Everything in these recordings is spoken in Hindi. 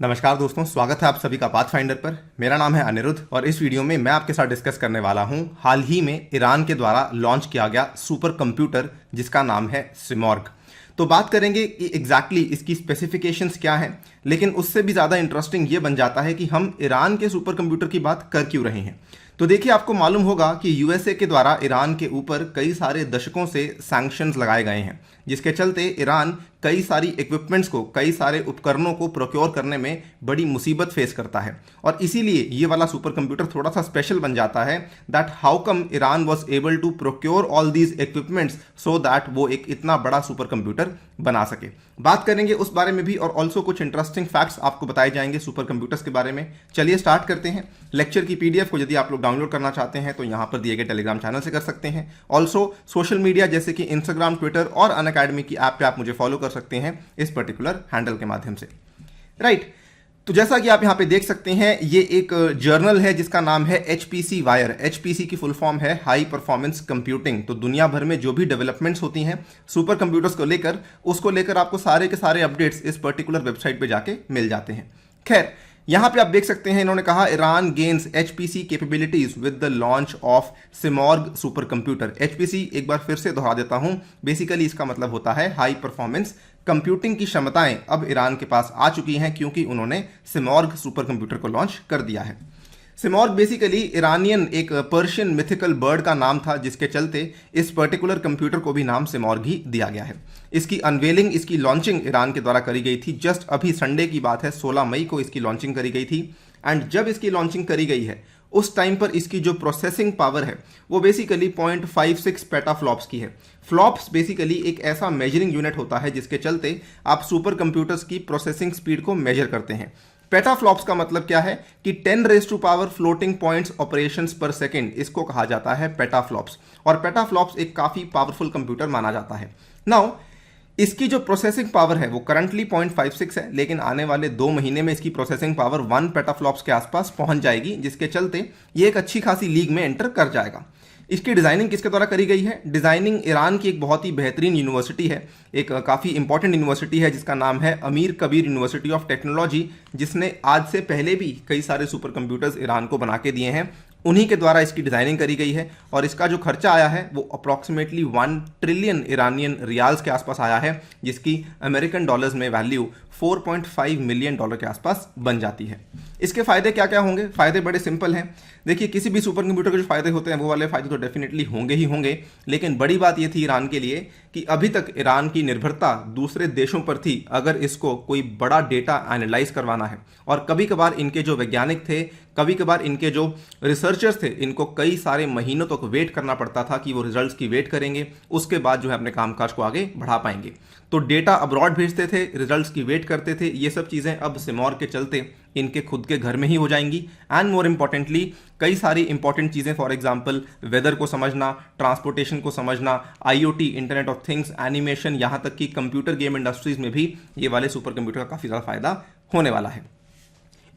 नमस्कार दोस्तों, स्वागत है आप सभी का पाथफाइंडर पर। मेरा नाम है अनिरुद्ध और इस वीडियो में मैं आपके साथ डिस्कस करने वाला हूं हाल ही में ईरान के द्वारा लॉन्च किया गया सुपर कंप्यूटर जिसका नाम है सिमॉर्ग। तो बात करेंगे कि एग्जैक्टली इसकी स्पेसिफिकेशंस क्या हैं, लेकिन उससे भी ज़्यादा इंटरेस्टिंग ये बन जाता है कि हम ईरान के सुपर कंप्यूटर की बात कर क्यों रहे हैं। तो देखिए, आपको मालूम होगा कि यूएसए के द्वारा ईरान के ऊपर कई सारे दशकों से सैंक्शंस लगाए गए हैं, जिसके चलते ईरान कई सारी इक्विपमेंट्स को, कई सारे उपकरणों को प्रोक्योर करने में बड़ी मुसीबत फेस करता है। और इसीलिए ये वाला सुपर कंप्यूटर थोड़ा सा स्पेशल बन जाता है that how come Iran was able to procure all these equipments so that वो एक इतना बड़ा सुपर कंप्यूटर बना सके। बात करेंगे उस बारे में भी और ऑल्सो कुछ इंटरेस्टिंग फैक्ट्स आपको बताए जाएंगे सुपर कंप्यूटर्स के बारे में। चलिए स्टार्ट करते हैं। लेक्चर की पीडीएफ को यदि आप लोग डाउनलोड करना चाहते हैं तो यहाँ पर दिए गए टेलीग्राम चैनल से कर सकते हैं। ऑल्सो सोशल मीडिया जैसे कि इंस्टाग्राम, ट्विटर और अनअकैडमी की ऐप पे आप मुझे फॉलो कर सकते हैं इस पर्टिकुलर हैंडल के माध्यम से। राइट, तो जैसा कि आप यहाँ पे देख सकते हैं, ये एक जर्नल है जिसका नाम है HPC वायर। HPC की फुल फॉर्म है हाई परफॉर्मेंस कंप्यूटिंग। तो दुनिया भर में जो भी डेवलपमेंट्स होती हैं सुपर कंप्यूटर्स को लेकर, उसको लेकर आपको सारे के सारे अपडेट्स इस पर्टिकुलर वेबसाइट पे जाके मिल जाते हैं। खैर, यहाँ पे आप देख सकते हैं, इन्होंने कहा Iran gains HPC capabilities with the launch of Simorgh super computer. HPC एक बार फिर से दोहरा देता हूँ, बेसिकली इसका मतलब होता है हाई परफॉर्मेंस कंप्यूटिंग की क्षमताएं अब ईरान के पास आ चुकी हैं क्योंकि उन्होंने सिमॉर्ग सुपर कंप्यूटर को लॉन्च कर दिया है। सिमॉर्ग बेसिकली ईरानियन एक पर्शियन मिथिकल बर्ड का नाम था, जिसके चलते इस पर्टिकुलर कंप्यूटर को भी नाम सिमॉर्ग ही दिया गया है। इसकी अनवेलिंग, इसकी लॉन्चिंग ईरान के द्वारा करी गई थी। जस्ट अभी संडे की बात है, 16 मई को इसकी लॉन्चिंग करी गई थी। एंड जब इसकी लॉन्चिंग करी गई है उस टाइम पर इसकी जो प्रोसेसिंग पावर है वो बेसिकली 0.56 पेटाफ्लॉप्स की है। फ्लॉप्स बेसिकली एक ऐसा मेजरिंग यूनिट होता है जिसके चलते आप सुपर कंप्यूटर्स की प्रोसेसिंग स्पीड को मेजर करते हैं। पेटाफ्लॉप्स का मतलब क्या है कि 10 raise to power floating points operations per second, इसको कहा जाता है पेटाफ्लॉप्स। और पेटाफ्लॉप्स एक काफ़ी पावरफुल कंप्यूटर माना जाता है। नाउ इसकी जो प्रोसेसिंग पावर है वो करंटली 0.56 है, लेकिन आने वाले 2 महीने में इसकी प्रोसेसिंग पावर 1 पेटाफ्लॉप्स के आसपास पहुंच जाएगी, जिसके चलते ये एक अच्छी खासी लीग में एंटर कर जाएगा। इसकी डिज़ाइनिंग किसके द्वारा करी गई है? डिज़ाइनिंग ईरान की एक बहुत ही बेहतरीन यूनिवर्सिटी है, एक काफ़ी इंपॉर्टेंट यूनिवर्सिटी है जिसका नाम है अमीर कबीर यूनिवर्सिटी ऑफ टेक्नोलॉजी, जिसने आज से पहले भी कई सारे सुपर कंप्यूटर्स ईरान को बना के दिए हैं। उन्हीं के द्वारा इसकी डिज़ाइनिंग करी गई है और इसका जो खर्चा आया है वो अप्रॉक्सीमेटली 1 ट्रिलियन ईरानियन रियाल्स के आसपास आया है, जिसकी अमेरिकन डॉलर्स में वैल्यू 4.5 मिलियन डॉलर के आसपास बन जाती है। इसके फ़ायदे क्या क्या होंगे? फ़ायदे बड़े सिंपल हैं। देखिए, किसी भी सुपर कंप्यूटर के जो फ़ायदे होते हैं वो वाले फ़ायदे तो डेफिनेटली होंगे ही होंगे, लेकिन बड़ी बात ये थी ईरान के लिए कि अभी तक ईरान की निर्भरता दूसरे देशों पर थी अगर इसको कोई बड़ा डेटा एनालाइज करवाना है। और कभी कभार इनके जो वैज्ञानिक थे, कभी कभार इनके जो रिसर्चर्स थे, इनको कई सारे महीनों तक वेट करना पड़ता था कि वो रिजल्ट्स की वेट करेंगे, उसके बाद जो है अपने कामकाज को आगे बढ़ा पाएंगे। तो डेटा अब्रॉड भेजते थे, रिजल्ट्स की वेट करते थे। ये सब चीज़ें अब सिमॉर्ग के चलते इनके खुद के घर में ही हो जाएंगी। एंड मोर इंपॉर्टेंटली कई सारी इंपॉर्टेंट चीज़ें, फॉर एग्जांपल वेदर को समझना, ट्रांसपोर्टेशन को समझना, IoT, internet of things, animation, यहाँ तक कि कंप्यूटर गेम इंडस्ट्रीज में भी ये वाले सुपर कंप्यूटर का काफ़ी ज़्यादा फायदा होने वाला है।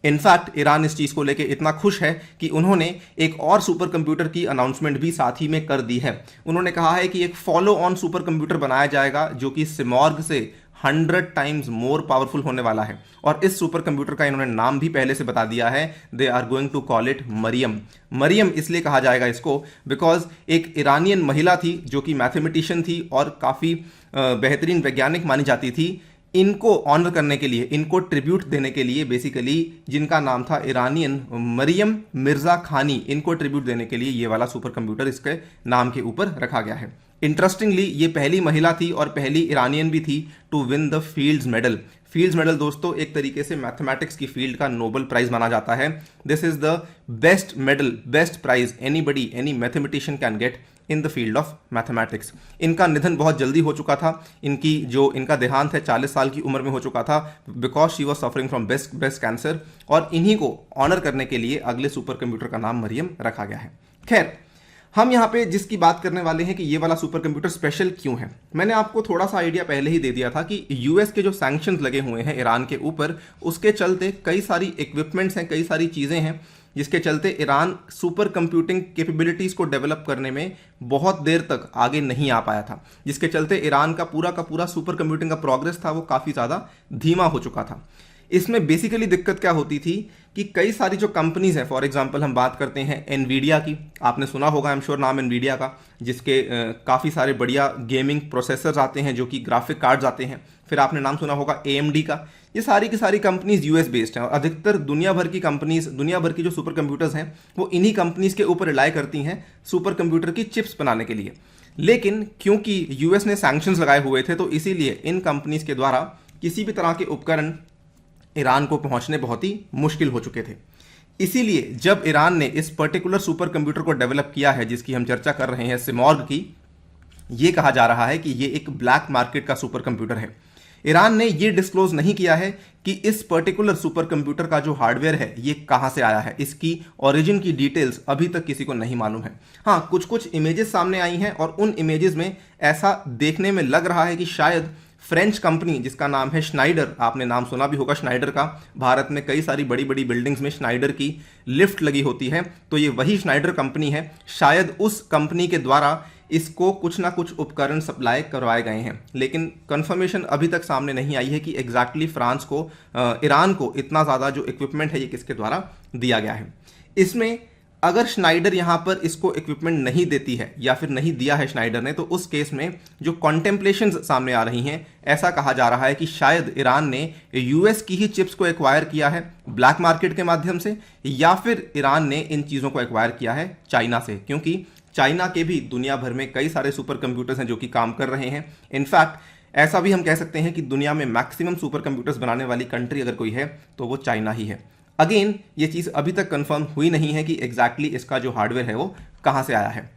इनफैक्ट ईरान इस चीज़ को लेकर इतना खुश है कि उन्होंने एक और सुपर कंप्यूटर की अनाउंसमेंट भी साथ ही में कर दी है। उन्होंने कहा है कि एक फॉलो ऑन सुपर कंप्यूटर बनाया जाएगा जो कि सिमॉर्ग से 100 टाइम्स मोर पावरफुल होने वाला है। और इस सुपर कंप्यूटर का इन्होंने नाम भी पहले से बता दिया है, they are going to call it Maryam. Maryam इसलिए कहा जाएगा इसको बिकॉज एक ईरानियन महिला थी जो कि मैथमेटिशियन थी और काफ़ी बेहतरीन वैज्ञानिक मानी जाती थी। इनको ऑनर करने के लिए, इनको ट्रिब्यूट देने के लिए, बेसिकली जिनका नाम था ईरानियन मरियम मिर्जा खानी, इनको ट्रिब्यूट देने के लिए ये वाला सुपर कंप्यूटर इसके नाम के ऊपर रखा गया है। इंटरेस्टिंगली ये पहली महिला थी और पहली ईरानियन भी थी to win the Fields medal. Fields medal दोस्तों एक तरीके से मैथमेटिक्स की फील्ड का नोबेल प्राइज माना जाता है। This is the best medal, best prize anybody, any mathematician can get in the field of mathematics. इनका निधन बहुत जल्दी हो चुका था। इनका देहांत है 40 साल की उम्र में हो चुका था because she was suffering from breast cancer. और इन्हीं को ऑनर करने के लिए अगले सुपर कंप्यूटर का नाम मरियम रखा गया है। खैर, हम यहाँ पे जिसकी बात करने वाले हैं कि ये वाला सुपर कंप्यूटर स्पेशल क्यों है, मैंने आपको थोड़ा सा आइडिया पहले ही दे दिया था कि यूएस के जो सैंक्शंस लगे हुए हैं ईरान के ऊपर, उसके चलते कई सारी इक्विपमेंट्स हैं, कई सारी चीज़ें हैं जिसके चलते ईरान सुपर कंप्यूटिंग कैपेबिलिटीज़ को डेवलप करने में बहुत देर तक आगे नहीं आ पाया था, जिसके चलते ईरान का पूरा सुपर कंप्यूटिंग का प्रोग्रेस था वो काफ़ी ज़्यादा धीमा हो चुका था। इसमें बेसिकली दिक्कत क्या होती थी कि कई सारी जो कंपनीज हैं, फॉर एग्जांपल हम बात करते हैं एनवीडिया की, आपने सुना होगा आई एम श्योर नाम एनवीडिया का, जिसके काफ़ी सारे बढ़िया गेमिंग प्रोसेसर्स आते हैं जो कि ग्राफिक कार्ड्स आते हैं। फिर आपने नाम सुना होगा AMD का। ये सारी की सारी कंपनीज यूएस बेस्ड हैं और अधिकतर दुनिया भर की कंपनीज, दुनिया भर की जो सुपर कंप्यूटर्स हैं वो इन्हीं कंपनीज के ऊपर रिलाई करती हैं सुपर कंप्यूटर की चिप्स बनाने के लिए। लेकिन क्योंकि यूएस ने सैंक्शंस लगाए हुए थे तो इसीलिए इन कंपनीज के द्वारा किसी भी तरह के उपकरण ईरान को पहुंचने बहुत ही मुश्किल हो चुके थे। इसीलिए जब ईरान ने इस पर्टिकुलर सुपर कंप्यूटर को डेवलप किया है जिसकी हम चर्चा कर रहे हैं, सिमॉर्ग की, ये कहा जा रहा है कि ये एक ब्लैक मार्केट का सुपर कंप्यूटर है। ईरान ने ये डिस्क्लोज नहीं किया है कि इस पर्टिकुलर सुपर कंप्यूटर का जो हार्डवेयर है ये कहां से आया है, इसकी ओरिजिन की डिटेल्स अभी तक किसी को नहीं मालूम है। हाँ, कुछ कुछ इमेजेस सामने आई हैं और उन इमेजेस में ऐसा देखने में लग रहा है कि शायद फ्रेंच कंपनी जिसका नाम है श्नाइडर, आपने नाम सुना भी होगा श्नाइडर का, भारत में कई सारी बड़ी बड़ी बिल्डिंग्स में श्नाइडर की लिफ्ट लगी होती है, तो ये वही श्नाइडर कंपनी है। शायद उस कंपनी के द्वारा इसको कुछ ना कुछ उपकरण सप्लाई करवाए गए हैं, लेकिन कंफर्मेशन अभी तक सामने नहीं आई है कि एग्जैक्टली फ्रांस को, ईरान को इतना ज़्यादा जो इक्विपमेंट है ये किसके द्वारा दिया गया है। इसमें अगर श्नाइडर यहाँ पर इसको इक्विपमेंट नहीं देती है या फिर नहीं दिया है श्नाइडर ने, तो उस केस में जो कॉन्टेम्पलेशंस सामने आ रही हैं, ऐसा कहा जा रहा है कि शायद ईरान ने यूएस की ही चिप्स को एक्वायर किया है ब्लैक मार्केट के माध्यम से, या फिर ईरान ने इन चीज़ों को एक्वायर किया है चाइना से, क्योंकि चाइना के भी दुनिया भर में कई सारे सुपर कंप्यूटर्स हैं जो कि काम कर रहे हैं। इनफैक्ट ऐसा भी हम कह सकते हैं कि दुनिया में मैक्सिमम सुपर कंप्यूटर्स बनाने वाली कंट्री अगर कोई है तो वो चाइना ही है। अगेन ये चीज़ अभी तक कंफर्म हुई नहीं है कि एग्जैक्टली इसका जो हार्डवेयर है वो कहाँ से आया है।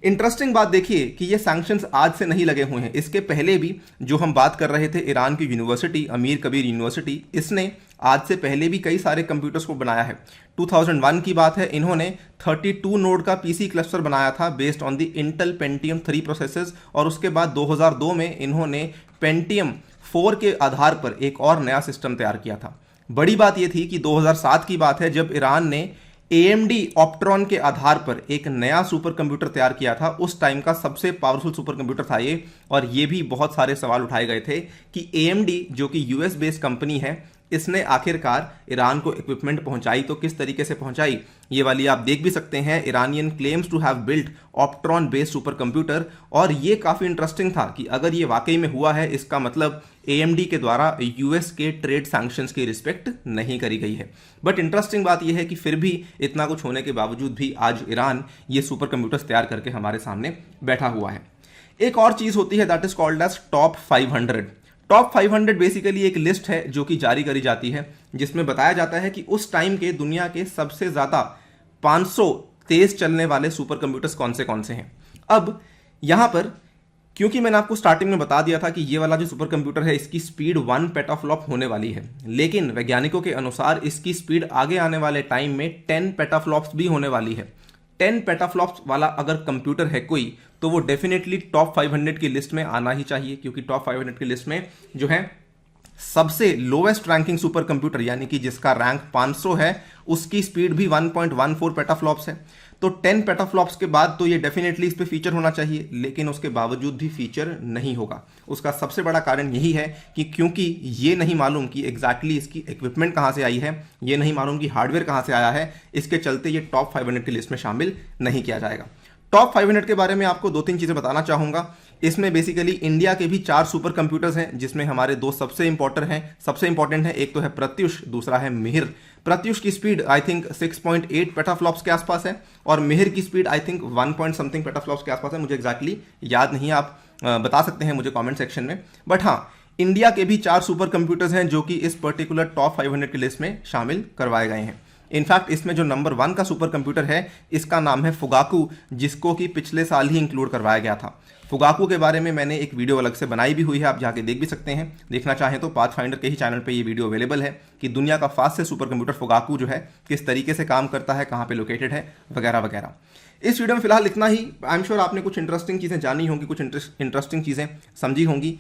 इंटरेस्टिंग बात देखिए कि ये सैंक्शंस आज से नहीं लगे हुए हैं, इसके पहले भी जो हम बात कर रहे थे ईरान की यूनिवर्सिटी, अमीर कबीर यूनिवर्सिटी, इसने आज से पहले भी कई सारे कंप्यूटर्स को बनाया है। 2001 की बात है, इन्होंने 32 नोड का पीसी क्लस्टर बनाया था based on the Intel Pentium 3 processors, और उसके बाद 2002 में इन्होंने पेंटियम 4 के आधार पर एक और नया सिस्टम तैयार किया था। बड़ी बात यह थी कि 2007 की बात है जब ईरान ने AMD ऑप्ट्रॉन के आधार पर एक नया सुपर कंप्यूटर तैयार किया था। उस टाइम का सबसे पावरफुल सुपर कंप्यूटर था ये, और ये भी बहुत सारे सवाल उठाए गए थे कि AMD जो कि US बेस्ड कंपनी है, इसने आखिरकार ईरान को इक्विपमेंट पहुंचाई तो किस तरीके से पहुंचाई। ये वाली आप देख भी सकते हैं, Iranian claims to have built Opteron based super computer, और ये काफ़ी इंटरेस्टिंग था कि अगर ये वाकई में हुआ है, इसका मतलब AMD के द्वारा US के ट्रेड सैंक्शंस की रिस्पेक्ट नहीं करी गई है। बट इंटरेस्टिंग बात यह है कि फिर भी इतना कुछ होने के बावजूद भी आज ईरान ये सुपर कंप्यूटर्स तैयार करके हमारे सामने बैठा हुआ है। एक और चीज़ होती है that is called as top 500। Top 500 basically एक लिस्ट है जो कि जारी करी जाती है, जिसमें बताया जाता है कि उस टाइम के दुनिया के सबसे ज़्यादा 500 तेज चलने वाले सुपर कंप्यूटर्स कौन से हैं। अब यहाँ पर क्योंकि मैंने आपको स्टार्टिंग में बता दिया था कि ये वाला जो सुपर कंप्यूटर है इसकी स्पीड 1 पेटाफ्लॉप होने वाली है, लेकिन वैज्ञानिकों के अनुसार इसकी स्पीड आगे आने वाले टाइम में 10 पेटाफ्लॉप्स भी होने वाली है। 10 पेटाफ्लॉप्स वाला अगर कंप्यूटर है कोई, तो वो डेफिनेटली टॉप 500 की लिस्ट में आना ही चाहिए, क्योंकि टॉप 500 की लिस्ट में जो है सबसे लोवेस्ट रैंकिंग सुपर कंप्यूटर यानी कि जिसका रैंक 500 है, उसकी स्पीड भी 1.14 पेटाफ्लॉप्स है। तो 10 पेटाफ्लॉप्स के बाद तो ये डेफिनेटली इस पे फीचर होना चाहिए, लेकिन उसके बावजूद भी फीचर नहीं होगा। उसका सबसे बड़ा कारण यही है कि क्योंकि ये नहीं मालूम कि एग्जैक्टली इसकी इक्विपमेंट कहाँ से आई है, ये नहीं मालूम कि हार्डवेयर कहाँ से आया है, इसके चलते ये टॉप 500 की लिस्ट में शामिल नहीं किया जाएगा। टॉप 500 के बारे में आपको 2-3 चीज़ें बताना चाहूँगा। इसमें बेसिकली इंडिया के भी 4 सुपर कंप्यूटर्स हैं, जिसमें हमारे 2 सबसे इंपॉर्टेंट हैं। एक तो है प्रत्युष, दूसरा है मिहिर। प्रत्युष की स्पीड आई थिंक 6.8 पेटाफ्लॉप्स के आसपास है, और मिहिर की speed I think 1 point something petaflops के आसपास है। मुझे एग्जैक्टली याद नहीं है, आप बता सकते हैं मुझे कॉमेंट सेक्शन में। बट हाँ, इंडिया के भी 4 सुपर कंप्यूटर्स हैं जो कि इस पर्टिकुलर टॉप 500 की लिस्ट में शामिल करवाए गए हैं। इनफैक्ट इसमें जो नंबर 1 का सुपर कंप्यूटर है, इसका नाम है फुगाकू, जिसको कि पिछले साल ही इंक्लूड करवाया गया था। फुगाकू के बारे में मैंने एक वीडियो अलग से बनाई भी हुई है, आप जाके देख भी सकते हैं। देखना चाहें तो पाथफाइंडर के ही चैनल पे ये वीडियो अवेलेबल है कि दुनिया का फास्टेस्ट सुपर कंप्यूटर फुगाकू जो है किस तरीके से काम करता है, कहाँ पे लोकेटेड है, वगैरह वगैरह। इस वीडियो में फिलहाल इतना ही। आई एम श्योर आपने कुछ इंटरेस्टिंग चीज़ें जानी होंगी, कुछ इंटरेस्टिंग चीज़ें समझी होंगी।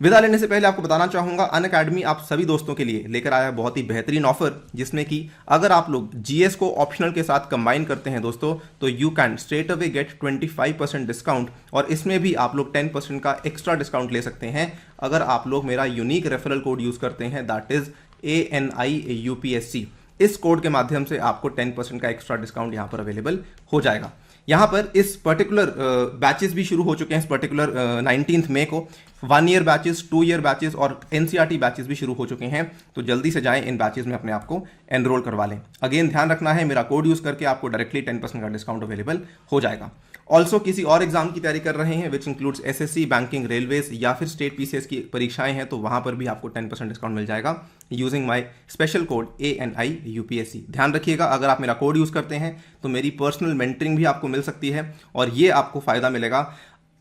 विदा लेने से पहले आपको बताना चाहूँगा, अनअकैडमी आप सभी दोस्तों के लिए लेकर आया बहुत ही बेहतरीन ऑफर, जिसमें कि अगर आप लोग जीएस को ऑप्शनल के साथ कंबाइन करते हैं दोस्तों, तो you can straight away gate 25% discount, और इसमें भी आप लोग 10% का एक्स्ट्रा डिस्काउंट ले सकते हैं अगर आप लोग मेरा यूनिक रेफरल कोड यूज़ करते हैं, दैट इज़ ANI UPSC। इस कोड के माध्यम से आपको 10% का एक्स्ट्रा डिस्काउंट यहाँ पर अवेलेबल हो जाएगा। यहाँ पर इस पर्टिकुलर बैचेस भी शुरू हो चुके हैं। इस पर्टिकुलर 19 मई को 1 ईयर बैचेस, 2 ईयर बैचेस और NCERT बैचेस भी शुरू हो चुके हैं। तो जल्दी से जाएं, इन बैचेस में अपने आप को एनरोल करवा लें। अगेन ध्यान रखना है, मेरा कोड यूज करके आपको डायरेक्टली 10% का डिस्काउंट अवेलेबल हो जाएगा। ऑल्सो किसी और एग्जाम की तैयारी कर रहे हैं which includes SSC, banking, railways या फिर स्टेट PCS की परीक्षाएं हैं, तो वहां पर भी आपको 10% डिस्काउंट मिल जाएगा using my special code ANI UPSC। ध्यान रखिएगा, अगर आप मेरा कोड यूज करते हैं तो मेरी पर्सनल मेंटरिंग भी आपको मिल सकती है और ये आपको फायदा मिलेगा।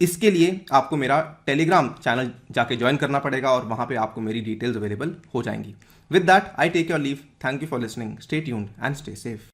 इसके लिए आपको मेरा टेलीग्राम चैनल जाके ज्वाइन करना पड़ेगा और वहां पे आपको मेरी डिटेल्स अवेलेबल हो जाएंगी। With that I take your leave. Thank you for listening. Stay tuned and stay safe.